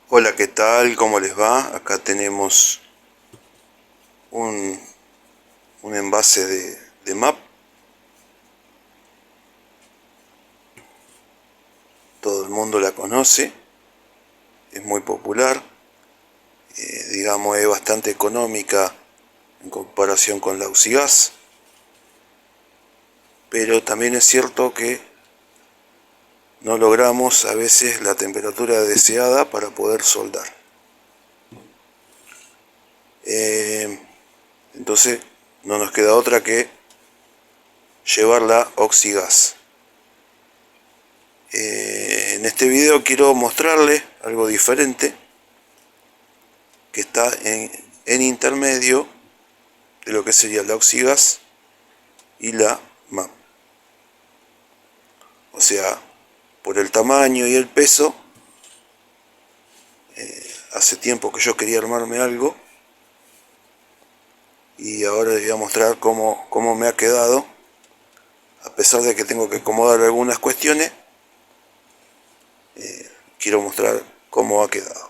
Hola, ¿qué tal? ¿Cómo les va? Acá tenemos un, un envase de MAP. Todo el mundo la conoce, es muy popular, digamos es bastante económica en comparación con la Oxigas, pero también es cierto que no logramos a veces la temperatura deseada para poder soldar. Entonces no nos queda otra que llevar la Oxigas. En este video quiero mostrarles algo diferente que está en intermedio de lo que sería la Oxigas y la MAP. O sea, por el tamaño y el peso, hace tiempo que yo quería armarme algo y ahora les voy a mostrar cómo me ha quedado. A pesar de que tengo que acomodar algunas cuestiones, quiero mostrar cómo ha quedado.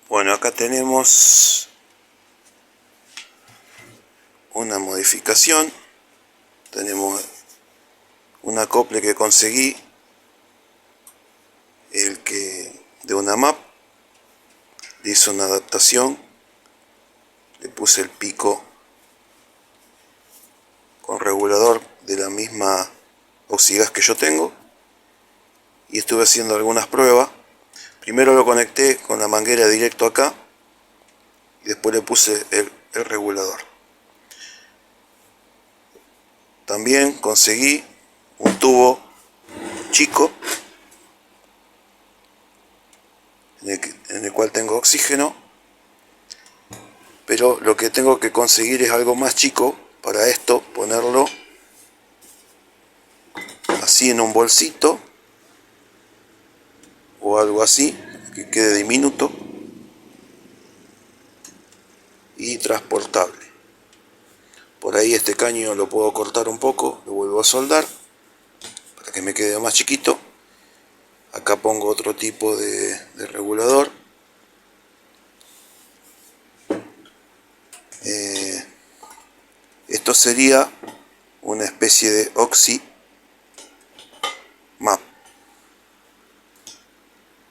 Bueno, acá tenemos una modificación. Tenemos un acople que conseguí, el que de una MAP. Le hice una adaptación, le puse el pico con regulador de la misma Oxigas que yo tengo y estuve haciendo algunas pruebas. Primero lo conecté con la manguera directo acá y después le puse el regulador. También conseguí un tubo chico en el cual tengo oxígeno, pero lo que tengo que conseguir es algo más chico. Para esto ponerlo así en un bolsito o algo así, que quede diminuto y transportable. Por ahí este caño lo puedo cortar un poco, lo vuelvo a soldar para que me quede más chiquito. Acá pongo otro tipo de regulador. Esto sería una especie de Oxy MAP.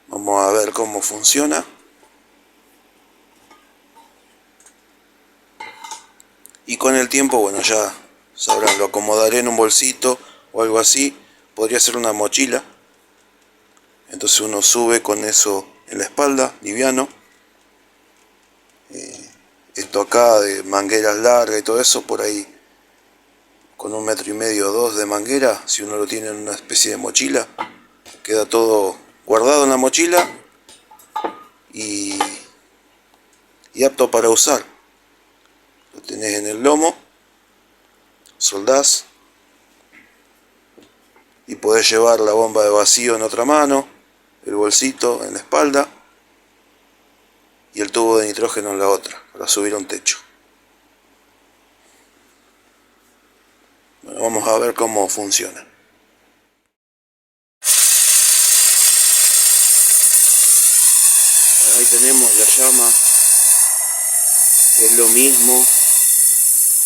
Vamos a ver cómo funciona. Y con el tiempo, bueno, ya sabrán, lo acomodaré en un bolsito o algo así. Podría ser una mochila. Entonces uno sube con eso en la espalda, liviano. Esto acá de mangueras largas y todo eso, por ahí con 1,5 m o 2 de manguera, si uno lo tiene en una especie de mochila, queda todo guardado en la mochila y apto para usar. Lo tenés en el lomo, soldás y podés llevar la bomba de vacío en otra mano, el bolsito en la espalda y el tubo de nitrógeno en la otra, para subir a un techo. Bueno, vamos a ver cómo funciona. Ahí tenemos la llama, es lo mismo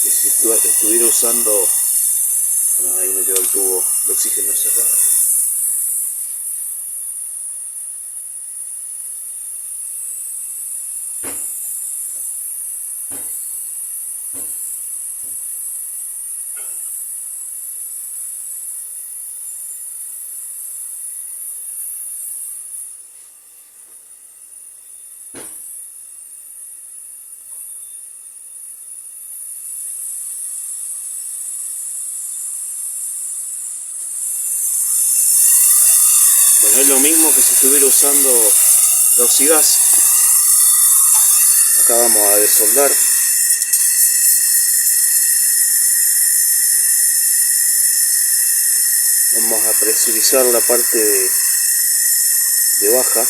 que si estuviera usando, bueno, ahí me quedó el tubo de oxígeno cerrado. Bueno, es lo mismo que si estuviera usando la oxigas. Acá vamos a desoldar. Vamos a presurizar la parte de baja.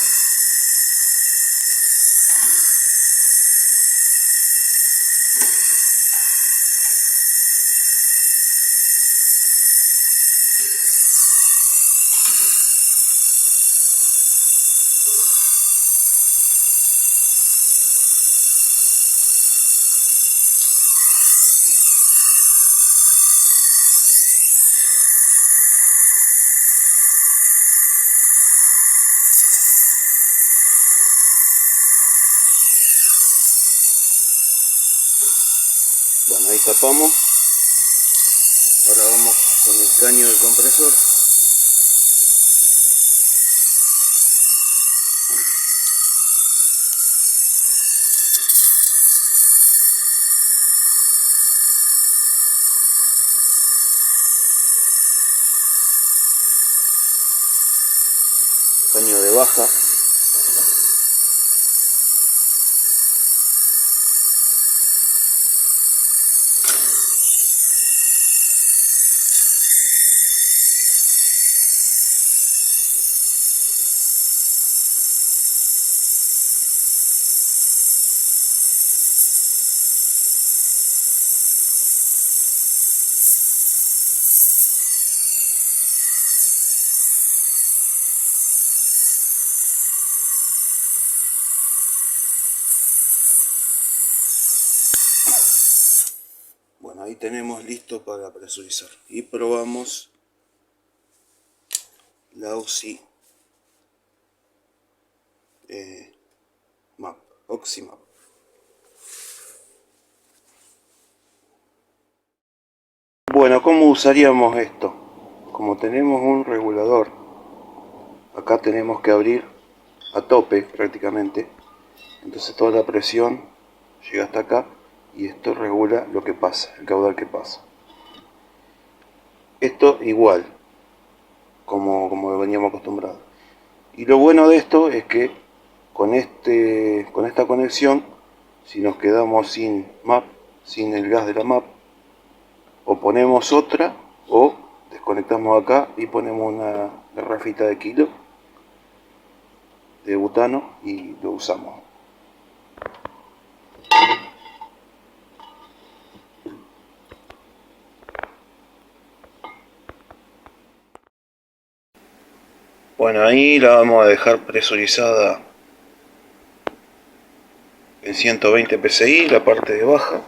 Bueno, ahí tapamos. Ahora vamos con el caño del compresor. Caño de baja. Bueno, ahí tenemos listo para presurizar. Y probamos la Oxy Map, Oxy Map. Bueno, ¿cómo usaríamos esto? Como tenemos un regulador, acá tenemos que abrir a tope prácticamente. Entonces toda la presión llega hasta acá y esto regula lo que pasa, el caudal que pasa. Esto igual, como veníamos acostumbrados. Y lo bueno de esto es que con esta conexión, si nos quedamos sin MAP, sin el gas de la MAP, o ponemos otra o desconectamos acá y ponemos una garrafita de kilo de butano y lo usamos. Bueno, ahí la vamos a dejar presurizada en 120 psi, la parte de baja.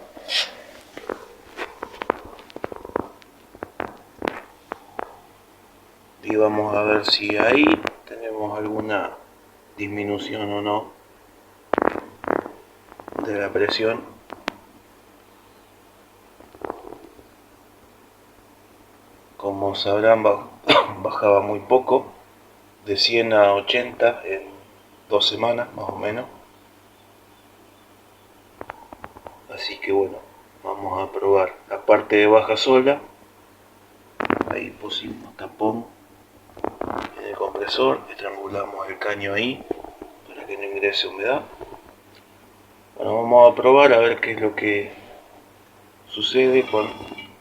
Y vamos a ver si ahí tenemos alguna disminución o no de la presión. Como sabrán, bajaba muy poco, de 100 a 80 en 2 semanas más o menos. Así que bueno, vamos a probar la parte de baja sola. Ahí pusimos tapón en el compresor, estrangulamos el caño ahí para que no ingrese humedad. Bueno, vamos a probar a ver qué es lo que sucede con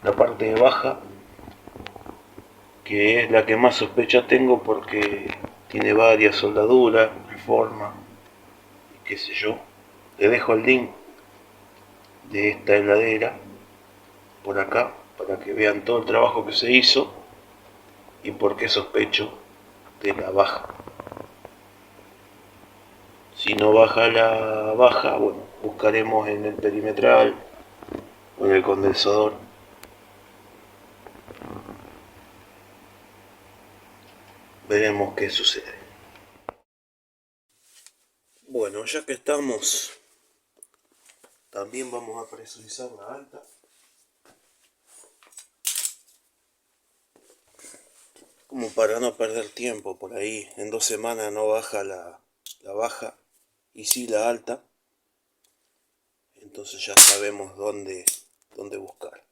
la parte de baja, que es la que más sospecha tengo porque tiene varias soldaduras, reforma y qué sé yo. Le dejo el link de esta heladera por acá para que vean todo el trabajo que se hizo y por qué sospecho de la baja. Si no baja la baja, bueno, buscaremos en el perimetral con el condensador. Veremos qué sucede. Bueno, ya que estamos, también vamos a presurizar la alta. Como para no perder tiempo por ahí. En 2 semanas no baja la baja y sí la alta. Entonces ya sabemos dónde buscar.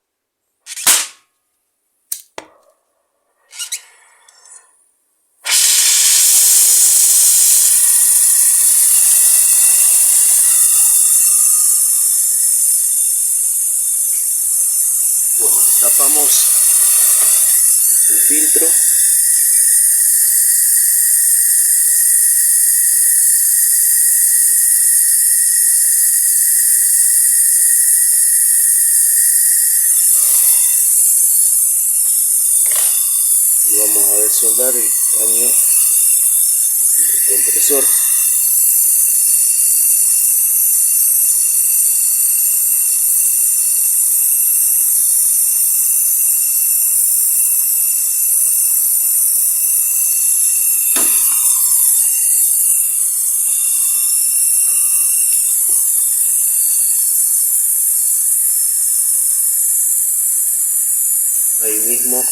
Bueno, tapamos el filtro. Y vamos a desoldar el caño del compresor. Ahí mismo.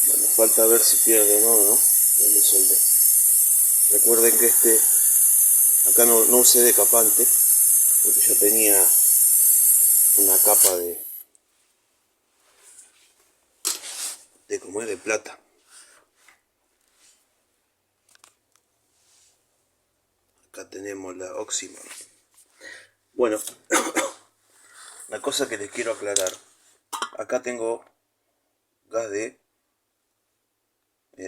Bueno, falta ver si pierde o no, ¿no? Donde soldé. Recuerden que acá no usé decapante, porque yo tenía una capa como es de plata. Acá tenemos la Oxyman. Bueno, la cosa que les quiero aclarar. Acá tengo gas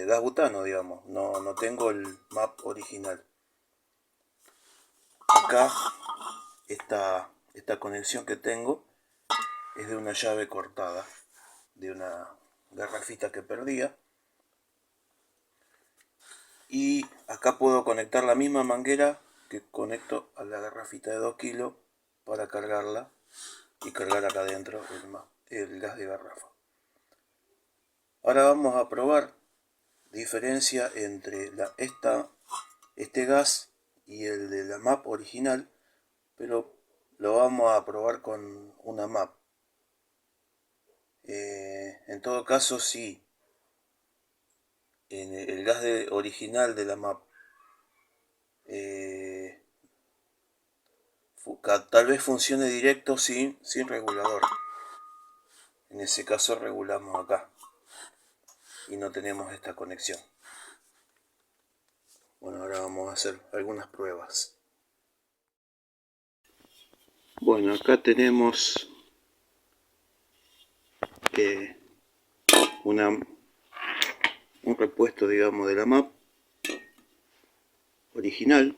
gas butano, digamos. No tengo el MAP original. Acá esta conexión que tengo es de una llave cortada, de una garrafita que perdía. Y acá puedo conectar la misma manguera que conecto a la garrafita de 2 kilos para cargarla y cargar acá adentro el gas de garrafa. Ahora vamos a probar diferencia entre este gas y el de la MAP original, pero lo vamos a probar con una MAP. En todo caso, sí, en el gas original de la MAP tal vez funcione directo sin regulador. En ese caso regulamos acá y no tenemos esta conexión. Bueno, ahora vamos a hacer algunas pruebas. Bueno, acá tenemos un repuesto, digamos, de la MAP original.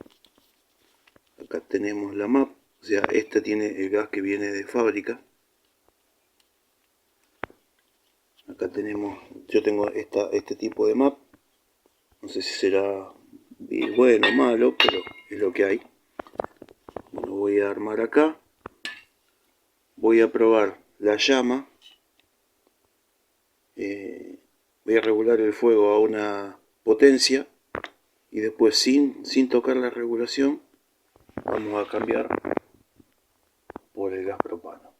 Acá tenemos la MAP, o sea, esta tiene el gas que viene de fábrica. Acá tenemos, yo tengo este tipo de MAP. No sé si será bueno o malo, pero es lo que hay. Bueno, voy a armar acá. Voy a probar la llama. Voy a regular el fuego a una potencia. Y después, sin tocar la regulación, vamos a cambiar por el gas propano.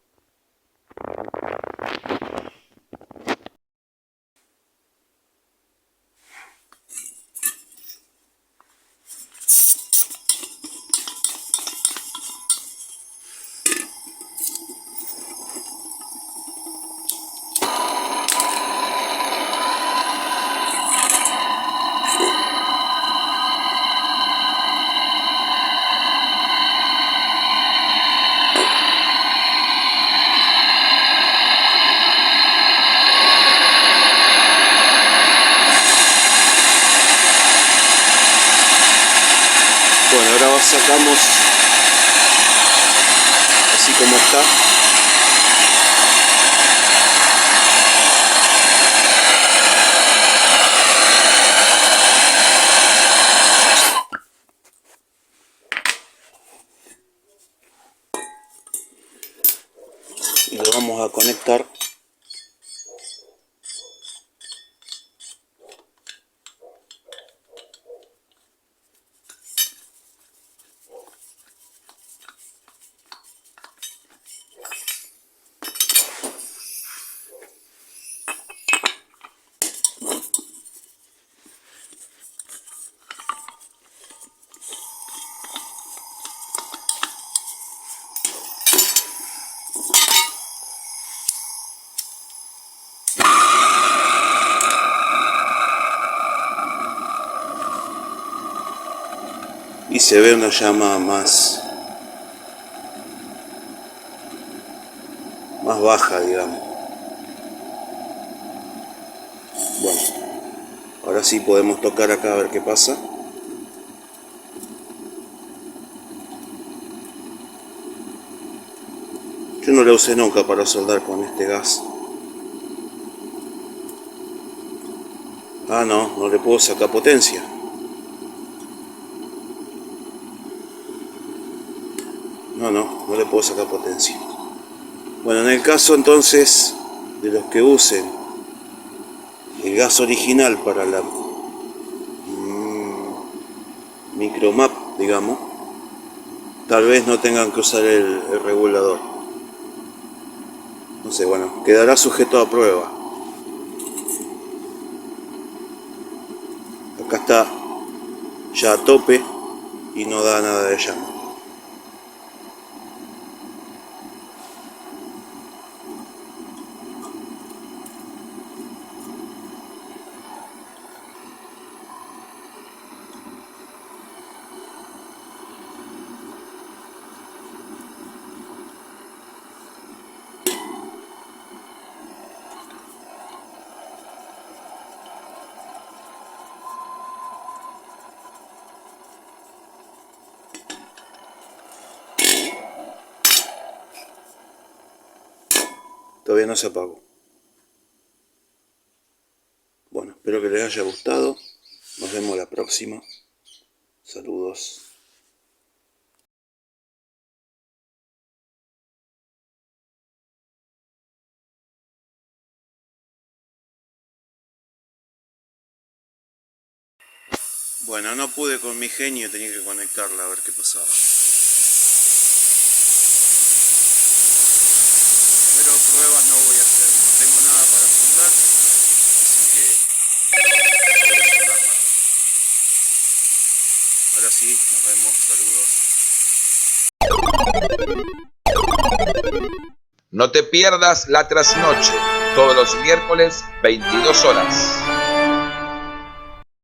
ahora sacamos así como está. Y lo vamos a conectar. Y se ve una llama más baja, digamos. Bueno, ahora sí podemos tocar acá a ver qué pasa. Yo no lo usé nunca para soldar con este gas. Ah, no le puedo sacar potencia. No le puedo sacar potencia. Bueno, en el caso entonces de los que usen el gas original para la micromap, digamos, tal vez no tengan que usar el regulador. No sé, bueno, quedará sujeto a prueba. Acá está ya a tope y no da nada de llama. Todavía no se apagó. Bueno, espero que les haya gustado. Nos vemos la próxima. Saludos. Bueno, no pude con mi genio, tenía que conectarla a ver qué pasaba. Pero pruebas no voy a hacer, no tengo nada para soldar, así que no voy a soldar nada. Ahora sí, nos vemos, saludos. No te pierdas la trasnoche, todos los miércoles, 22 horas.